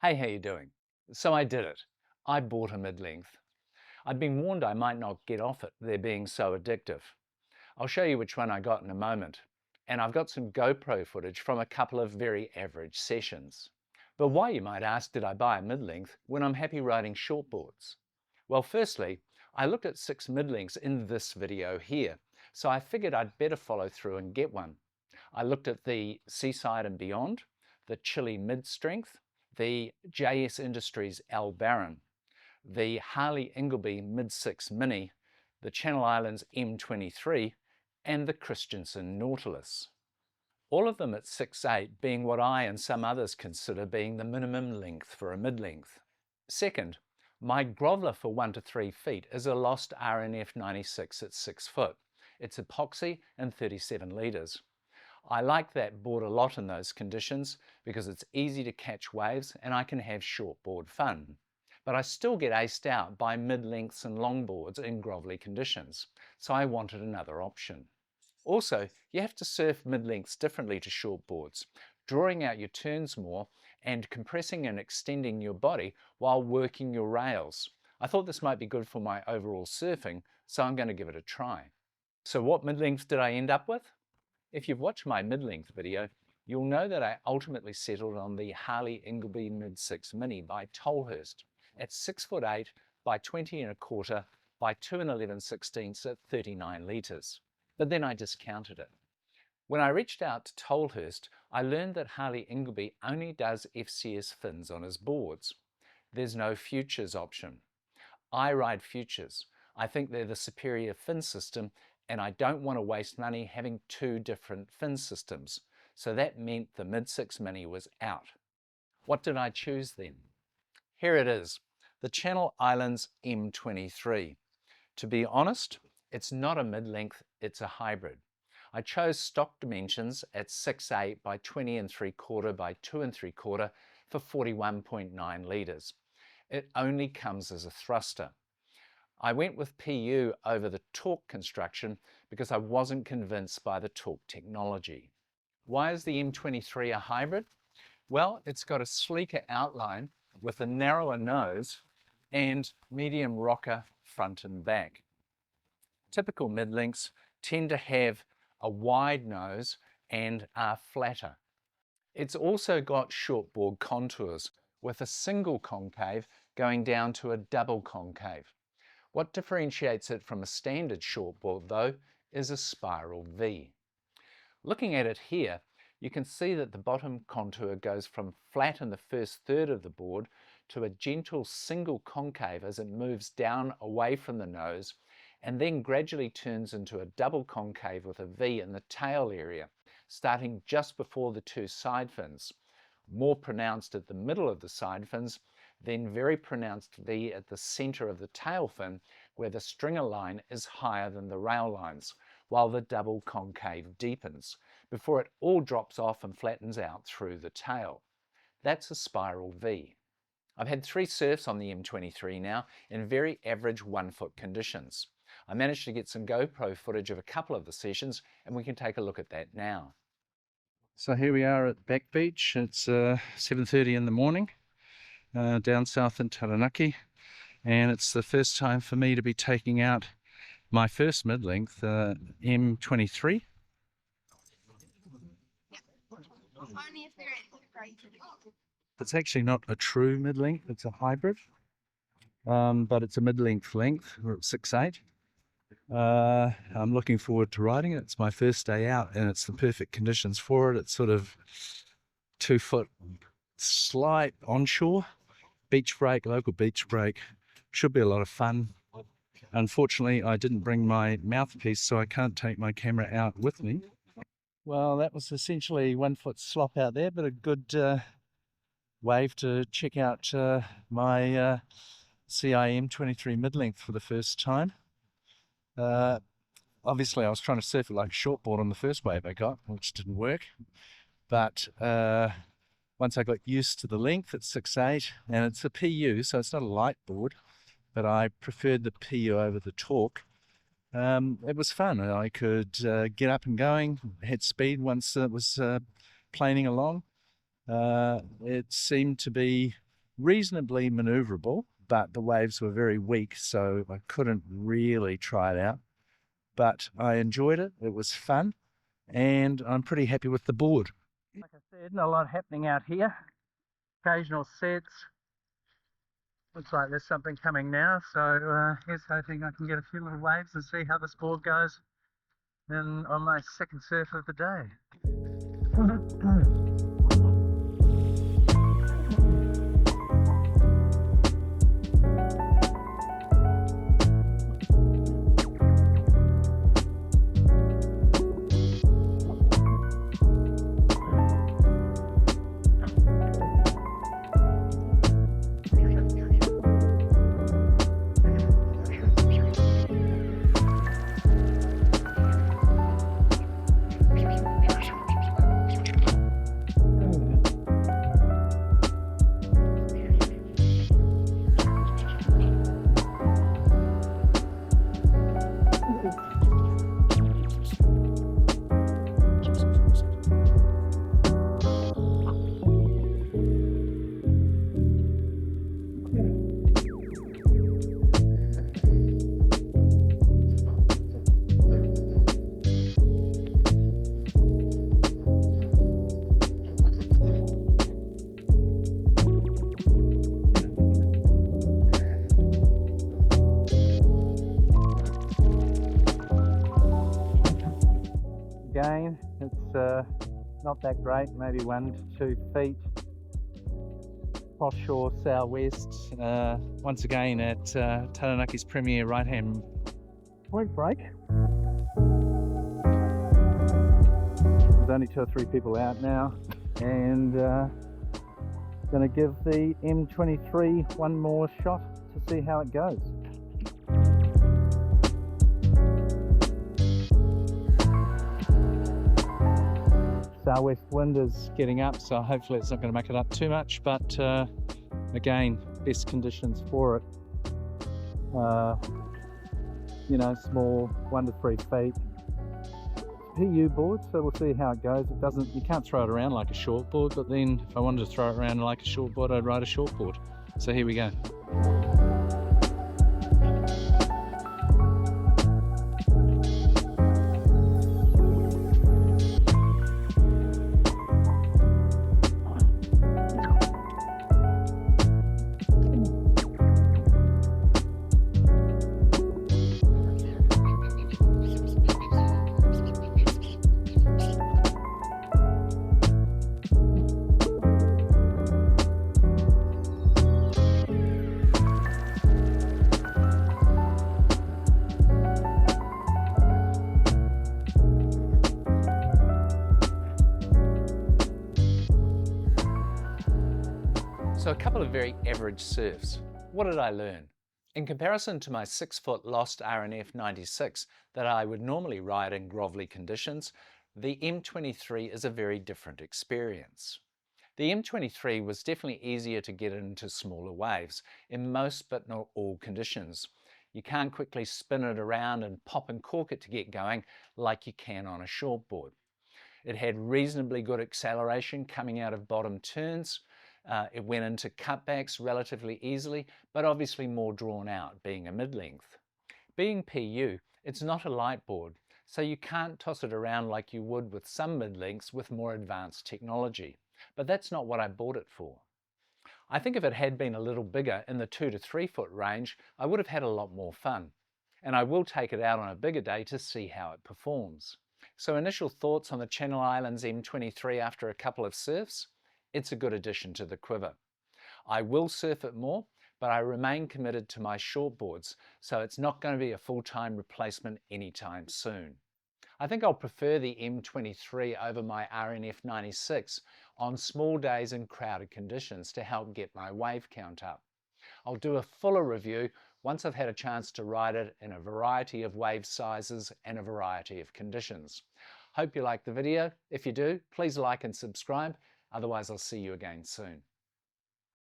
Hey, how you doing? So I did it. I bought a mid-length. I'd been warned I might not get off it, they're being so addictive. I'll show you which one I got in a moment. And I've got some GoPro footage from a couple of very average sessions. But why, you might ask, did I buy a mid-length when I'm happy riding shortboards? Well, firstly, I looked at 6 mid-lengths in this video here, so I figured I'd better follow through and get one. I looked at the Seaside and Beyond, the Chile mid-strength, the JS Industries L Baron, the Harley Ingleby Mid-6 Mini, the Channel Islands M23, and the Christensen Nautilus. All of them at 6'8", being what I and some others consider being the minimum length for a mid-length. Second, my groveler for 1 to 3 feet is a Lost RNF 96 at 6 foot. It's epoxy and 37 litres. I like that board a lot in those conditions because it's easy to catch waves and I can have shortboard fun. But I still get aced out by mid-lengths and longboards in grovelly conditions, so I wanted another option. Also, you have to surf mid-lengths differently to shortboards, drawing out your turns more and compressing and extending your body while working your rails. I thought this might be good for my overall surfing, so I'm going to give it a try. So what mid-lengths did I end up with? If you've watched my mid-length video, you'll know that I ultimately settled on the Harley Ingleby Mid-6 Mini by Tolhurst at 6'8" by 20 1/4 by 2 11/16 at 39 litres. But then I discounted it. When I reached out to Tolhurst, I learned that Harley Ingleby only does FCS fins on his boards. There's no futures option. I ride futures. I think they're the superior fin system, and I don't want to waste money having 2 different fin systems. So that meant the Mid-6 Mini was out. What did I choose then? Here it is, the Channel Islands M23. To be honest, it's not a mid-length, it's a hybrid. I chose stock dimensions at 6'8" by 20 3/4 by 2 3/4 for 41.9 litres. It only comes as a thruster. I went with PU over the torque construction because I wasn't convinced by the torque technology. Why is the M23 a hybrid? Well, it's got a sleeker outline with a narrower nose and medium rocker front and back. Typical mid-lengths tend to have a wide nose and are flatter. It's also got shortboard contours with a single concave going down to a double concave. What differentiates it from a standard shortboard, though, is a spiral V. Looking at it here, you can see that the bottom contour goes from flat in the first third of the board to a gentle single concave as it moves down away from the nose, and then gradually turns into a double concave with a V in the tail area, starting just before the 2 side fins, more pronounced at the middle of the side fins, then very pronounced V at the center of the tail fin, where the stringer line is higher than the rail lines, while the double concave deepens, before it all drops off and flattens out through the tail. That's a spiral V. I've had 3 surfs on the M23 now in very average 1-foot conditions. I managed to get some GoPro footage of a couple of the sessions, and we can take a look at that now. So here we are at Back Beach. It's 7:30 in the morning. Down south in Taranaki, and it's the first time for me to be taking out my first mid-length M23. It's actually not a true mid-length, it's a hybrid, but it's a mid-length length. We're at 6'8". I'm looking forward to riding it. It's my first day out and it's the perfect conditions for it. It's sort of 2-foot slight onshore. Beach break, local beach break. Should be a lot of fun. Unfortunately, I didn't bring my mouthpiece, so I can't take my camera out with me. Well, that was essentially 1-foot slop out there, but a good wave to check out my CIM 23 mid-length for the first time. Obviously, I was trying to surf it like a shortboard on the first wave I got, which didn't work. But once I got used to the length, it's 6'8", and it's a PU, so it's not a light board, but I preferred the PU over the torque. It was fun. I could get up and going, had speed once it was planing along. It seemed to be reasonably maneuverable, but the waves were very weak, so I couldn't really try it out. But I enjoyed it. It was fun, and I'm pretty happy with the board. Like I said, not a lot happening out here. Occasional sets. Looks like there's something coming now, so here's hoping I can get a few little waves and see how this board goes on my second surf of the day. Again, it's not that great, maybe 1 to 2 feet. Offshore southwest, once again at Taranaki's premier right-hand point break. There's only 2 or 3 people out now, and going to give the M23 one more shot to see how it goes. Southwest wind is getting up, so hopefully it's not going to make it up too much, but again, best conditions for it. You know, small, 1 to 3 feet. PU board, so we'll see how it goes. It doesn't, you can't throw it around like a short board, but then if I wanted to throw it around like a short board, I'd ride a short board. So here we go. So a couple of very average surfs. What did I learn? In comparison to my 6-foot Lost R&F 96 that I would normally ride in grovelly conditions, the M23 is a very different experience. The M23 was definitely easier to get into smaller waves in most but not all conditions. You can't quickly spin it around and pop and cork it to get going like you can on a shortboard. It had reasonably good acceleration coming out of bottom turns. It went into cutbacks relatively easily, but obviously more drawn out, being a mid-length. Being PU, it's not a light board, so you can't toss it around like you would with some mid-lengths with more advanced technology. But that's not what I bought it for. I think if it had been a little bigger in the 2 to 3 foot range, I would have had a lot more fun. And I will take it out on a bigger day to see how it performs. So initial thoughts on the Channel Islands M23 after a couple of surfs? It's a good addition to the quiver. I will surf it more, but I remain committed to my shortboards, so it's not going to be a full-time replacement anytime soon. I think I'll prefer the M23 over my R&F 96 on small days and crowded conditions to help get my wave count up. I'll do a fuller review once I've had a chance to ride it in a variety of wave sizes and a variety of conditions. Hope you liked the video. If you do, please like and subscribe. Otherwise, I'll see you again soon.